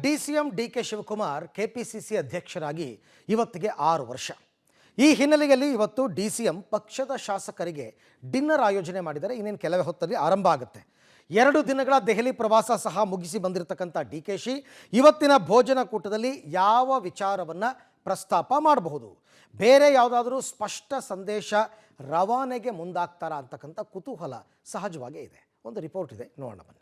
DCM DK Shivakumar KPCC ಅಧ್ಯಕ್ಷರಾಗಿ ಇವತ್ತಿಗೆ 6 ವರ್ಷ. ಈ ಹಿನ್ನೆಲೆಯಲ್ಲಿ ಇವತ್ತು ಡಿಸಿಎಂ ಪಕ್ಷದ ಶಾಸಕರಿಗೆ ಡಿನ್ನರ್ ಆಯೋಜನೆ ಮಾಡಿದರೆ ಇನ್ನೇನು ಕೆಲವೇ ಹೊತ್ತಲ್ಲಿ ಆರಂಭ ಆಗುತ್ತೆ. 2 ದಿನಗಳ ದೆಹಲಿ ಪ್ರವಾಸ ಸಹ ಮುಗಿಸಿ ಬಂದಿರತಕ್ಕಂಥ ಡಿಕೆಶಿ ಇವತ್ತಿನ ಭೋಜನ ಕೂಟದಲ್ಲಿ ಯಾವ ವಿಚಾರವನ್ನು ಪ್ರಸ್ತಾಪ ಮಾಡಬಹುದು, ಬೇರೆ ಯಾವುದಾದರೂ ಸ್ಪಷ್ಟ ಸಂದೇಶ ರವಾನೆಗೆ ಮುಂದಾಗ್ತಾರಾ ಅಂತಕ್ಕಂಥ ಕುತೂಹಲ ಸಹಜವಾಗೇ ಇದೆ. ಒಂದು ರಿಪೋರ್ಟ್ ಇದೆ, ನೋಡೋಣ ಬನ್ನಿ.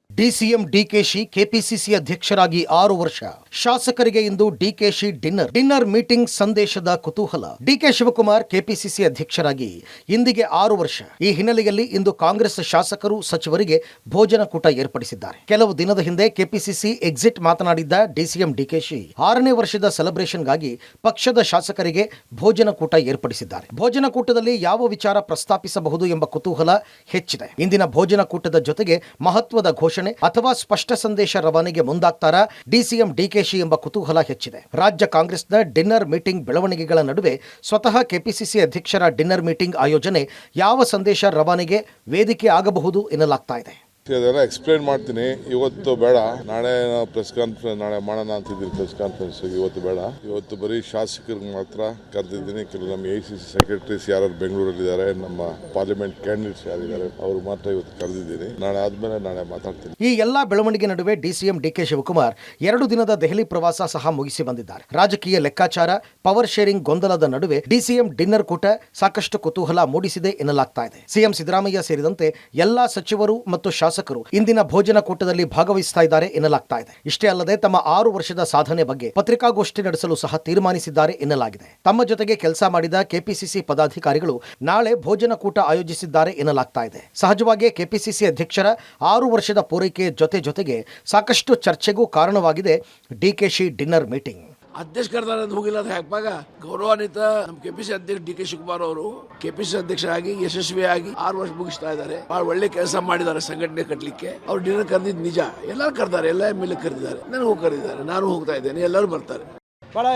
ಡಿಸಿಎಂ ಡಿಕೆಶಿ ಕೆಪಿಸಿಸಿ ಅಧ್ಯಕ್ಷರಾಗಿ 6 ವರ್ಷ. ಶಾಸಕರಿಗೆ ಇಂದು ಡಿಕೆಶಿ ಡಿನ್ನರ್ ಮೀಟಿಂಗ್ ಸಂದೇಶದ ಕುತೂಹಲ. ಡಿಕೆ ಶಿವಕುಮಾರ್ ಕೆಪಿಸಿಸಿ ಅಧ್ಯಕ್ಷರಾಗಿ ಇಂದಿಗೆ 6 ವರ್ಷ. ಈ ಹಿನ್ನೆಲೆಯಲ್ಲಿ ಇಂದು ಕಾಂಗ್ರೆಸ್ ಶಾಸಕರು ಸಚಿವರಿಗೆ ಭೋಜನ ಕೂಟ ಏರ್ಪಡಿಸಿದ್ದಾರೆ. ಕೆಲವು ದಿನದ ಹಿಂದೆ ಕೆಪಿಸಿಸಿ ಎಕ್ಸಿಟ್ ಮಾತನಾಡಿದ್ದ ಡಿಸಿಎಂ ಡಿಕೆಶಿ 6ನೇ ವರ್ಷದ ಸೆಲೆಬ್ರೇಷನ್ಗಾಗಿ ಪಕ್ಷದ ಶಾಸಕರಿಗೆ ಭೋಜನ ಕೂಟ ಏರ್ಪಡಿಸಿದ್ದಾರೆ. ಭೋಜನ ಕೂಟದಲ್ಲಿ ಯಾವ ವಿಚಾರ ಪ್ರಸ್ತಾಪಿಸಬಹುದು ಎಂಬ ಕುತೂಹಲ ಹೆಚ್ಚಿದೆ. ಇಂದಿನ ಭೋಜನ ಕೂಟದ ಜೊತೆಗೆ ಮಹತ್ವದ ಘೋಷಣೆ ಅಥವಾ ಸ್ಪಷ್ಟ ಸಂದೇಶ ರವಾನೆಗೆ ಮುಂದಾಗ್ತಾರಾ ಡಿಸಿಎಂ ಡಿಕೆಶಿ ಎಂಬ ಕುತೂಹಲ ಹೆಚ್ಚಿದೆ. ರಾಜ್ಯ ಕಾಂಗ್ರೆಸ್ನ ಡಿನ್ನರ್ ಮೀಟಿಂಗ್ ಬೆಳವಣಿಗೆಗಳ ನಡುವೆ ಸ್ವತಃ ಕೆಪಿಸಿಸಿ ಅಧ್ಯಕ್ಷರ ಡಿನ್ನರ್ ಮೀಟಿಂಗ್ ಆಯೋಜನೆ ಯಾವ ಸಂದೇಶ ರವಾನೆಗೆ ವೇದಿಕೆ ಆಗಬಹುದು ಎನ್ನಲಾಗ್ತಾ ಇದೆ. ಅದೆಲ್ಲ ಎಕ್ಸ್ಪ್ಲೇನ್ ಮಾಡ್ತೀನಿ. ಇವತ್ತು ಬೇಡ, ನಾಳೆ ಪ್ರೆಸ್ ಕಾನ್ಫರೆನ್ಸ್ ನಾಳೆ ಮಾಡೋಣ ಅಂತಿದ್ದೀನಿ. ಪ್ರೆಸ್ ಕಾನ್ಫರೆನ್ಸ್ ಇವತ್ತು ಬೇಡ. ಇವತ್ತು ಬರೀ ಶಾಸಕರಿಗೆ ಮಾತ್ರ ಕರೆದಿದ್ದೀನಿ. ಕೆಲವು ನಮ್ಮ AICC ಸೆಕ್ರೆಟರೀಸ್ ಯಾರು ಬೆಂಗಳೂರಲ್ಲಿದ್ದಾರೆ, ನಮ್ಮ ಪಾರ್ಲಿಮೆಂಟ್ ಕ್ಯಾಂಡಿಡೇಟ್ಸ್ ಯಾರಿದ್ದಾರೆ ಅವರು ಮಾತ್ರ ಇವತ್ತು ಕರೆದಿದ್ದೀನಿ. ನಾಳೆ ಆದ್ಮೇಲೆ ನಾಳೆ ಮಾತಾಡ್ತೀನಿ. ಈ ಎಲ್ಲಾ ಬೆಳವಣಿಗೆ ನಡುವೆ ಡಿಸಿಎಂ ಡಿಕೆ ಶಿವಕುಮಾರ್ 2 ದಿನದ ದೆಹಲಿ ಪ್ರವಾಸ ಸಹ ಮುಗಿಸಿ ಬಂದಿದ್ದಾರೆ. ರಾಜಕೀಯ ಲೆಕ್ಕಾಚಾರ, ಪವರ್ ಶೇರಿಂಗ್ ಗೊಂದಲದ ನಡುವೆ ಡಿಸಿಎಂ ಡಿನ್ನರ್ ಕೂಟ ಸಾಕಷ್ಟು ಕುತೂಹಲ ಮೂಡಿಸಿದೆ ಎನ್ನಲಾಗ್ತಾ ಇದೆ. ಸಿಎಂ ಸಿದ್ದರಾಮಯ್ಯ ಸೇರಿದಂತೆ ಎಲ್ಲಾ ಸಚಿವರು ಮತ್ತು ಶಾಸಕರು ಇಂದಿನ ಭೋಜನ ಕೂಟದಲ್ಲಿ ಭಾಗವಹಿಸ್ತಾ ಇದ್ದಾರೆ ಎನ್ನಲಾಗ್ತಾ ಇದೆ. ಇಷ್ಟೇ ಅಲ್ಲದೆ ತಮ್ಮ 6 ವರ್ಷದ ಸಾಧನೆ ಬಗ್ಗೆ ಪತ್ರಿಕಾಗೋಷ್ಠಿ ನಡೆಸಲು ಸಹ ತೀರ್ಮಾನಿಸಿದ್ದಾರೆ ಎನ್ನಲಾಗಿದೆ. ತಮ್ಮ ಜೊತೆಗೆ ಕೆಲಸ ಮಾಡಿದ ಕೆಪಿಸಿಸಿ ಪದಾಧಿಕಾರಿಗಳು ನಾಳೆ ಭೋಜನ ಕೂಟ ಆಯೋಜಿಸಿದ್ದಾರೆ ಎನ್ನಲಾಗ್ತಾ ಇದೆ. ಸಹಜವಾಗಿ ಕೆಪಿಸಿಸಿ ಅಧ್ಯಕ್ಷರ 6 ವರ್ಷದ ಪೂರೈಕೆ ಜೊತೆಗೆ ಸಾಕಷ್ಟು ಚರ್ಚೆಗೂ ಕಾರಣವಾಗಿದೆ ಡಿಕೆಶಿ ಡಿನ್ನರ್ ಮೀಟಿಂಗ್. ಅಧ್ಯಕ್ಷ ಕರೆದಾರೆ ಅಂತ ಹೋಗಿಲ್ಲ, ಅದು ಯಾಕೆ ಗೌರವಾನ್ವಿತ ನಮ್ಮ ಕೆಪಿಸಿ ಅಧ್ಯಕ್ಷ ಡಿಕೆ ಶಿವಕುಮಾರ್ ಅವರು ಕೆಪಿಸಿ ಅಧ್ಯಕ್ಷರಾಗಿ ಯಶಸ್ವಿಯಾಗಿ 6 ವರ್ಷ ಮುಗಿಸ್ತಾ ಇದ್ದಾರೆ. ಬಹಳ ಒಳ್ಳೆ ಕೆಲಸ ಮಾಡಿದ್ದಾರೆ ಸಂಘಟನೆ ಕಟ್ಟಲಿಕ್ಕೆ. ಅವ್ರು ಡಿನ್ನರ್ ಕರೆದಿದ್ದು ನಿಜ. ಎಲ್ಲರೂ ಕರೆದಾರೆ, ಎಲ್ಲ MLA ಕರೆದಿದ್ದಾರೆ, ನನಗೂ ಕರೆದಿದ್ದಾರೆ, ನಾನು ಹೋಗ್ತಾ ಇದ್ದೇನೆ, ಎಲ್ಲರೂ ಬರ್ತಾರೆ. ಬಹಳ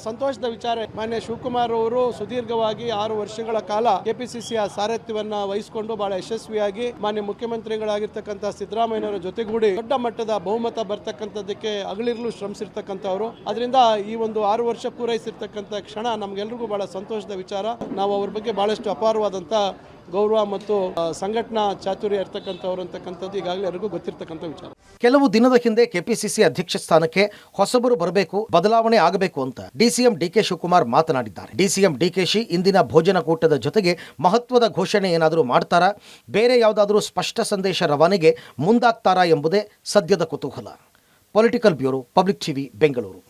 ಸಂತೋಷದ ವಿಚಾರ. ಮಾನ್ಯ ಶಿವಕುಮಾರ್ ಅವರು ಸುದೀರ್ಘವಾಗಿ 6 ವರ್ಷಗಳ ಕಾಲ ಕೆಪಿಸಿಸಿಯ ಸಾರಥ್ಯವನ್ನ ವಹಿಸಿಕೊಂಡು ಬಹಳ ಯಶಸ್ವಿಯಾಗಿ ಮಾನ್ಯ ಮುಖ್ಯಮಂತ್ರಿಗಳಾಗಿರ್ತಕ್ಕಂಥ ಸಿದ್ದರಾಮಯ್ಯನವರ ಜೊತೆಗೂಡಿ ದೊಡ್ಡ ಮಟ್ಟದ ಬಹುಮತ ಬರ್ತಕ್ಕಂಥದ್ದಕ್ಕೆ ಹಗಲಿರುಳು ಶ್ರಮಿಸಿರ್ತಕ್ಕಂಥವ್ರು. ಅದರಿಂದ ಈ ಒಂದು 6 ವರ್ಷ ಪೂರೈಸಿರ್ತಕ್ಕಂಥ ಕ್ಷಣ ನಮ್ಗೆಲ್ರಿಗೂ ಬಹಳ ಸಂತೋಷದ ವಿಚಾರ. ನಾವು ಅವ್ರ ಬಗ್ಗೆ ಬಹಳಷ್ಟು ಅಪಾರವಾದಂಥ ಗೌರವ ಮತ್ತು ಸಂಘಟನಾ ಚಾತುರ್ಯ ಇರ್ತಕ್ಕಂಥವ್ರು ಅಂತಕ್ಕಂಥದ್ದು ಈಗಾಗಲೇ ಎಲ್ಲರಿಗೂ ಗೊತ್ತಿರ್ತಕ್ಕಂಥ ವಿಚಾರ. ಕೆಲವು ದಿನದ ಹಿಂದೆ ಕೆಪಿಸಿಸಿ ಅಧ್ಯಕ್ಷ ಸ್ಥಾನಕ್ಕೆ ಹೊಸಬರು ಬರಬೇಕು, ಬದಲಾವಣೆ ಆಗಬೇಕು ಅಂತ ಡಿಸಿಎಂ ಡಿಕೆ ಶಿವಕುಮಾರ್ ಮಾತನಾಡಿದ್ದಾರೆ. ಡಿಸಿಎಂ ಡಿಕೆಶಿ ಇಂದಿನ ಭೋಜನ ಕೂಟದ ಜೊತೆಗೆ ಮಹತ್ವದ ಘೋಷಣೆ ಏನಾದರೂ ಮಾಡ್ತಾರಾ, ಬೇರೆ ಯಾವುದಾದ್ರೂ ಸ್ಪಷ್ಟ ಸಂದೇಶ ರವಾನೆಗೆ ಮುಂದಾಗ್ತಾರಾ ಎಂಬುದೇ ಸದ್ಯದ ಕುತೂಹಲ. Political bureau, public TV, Bengaluru.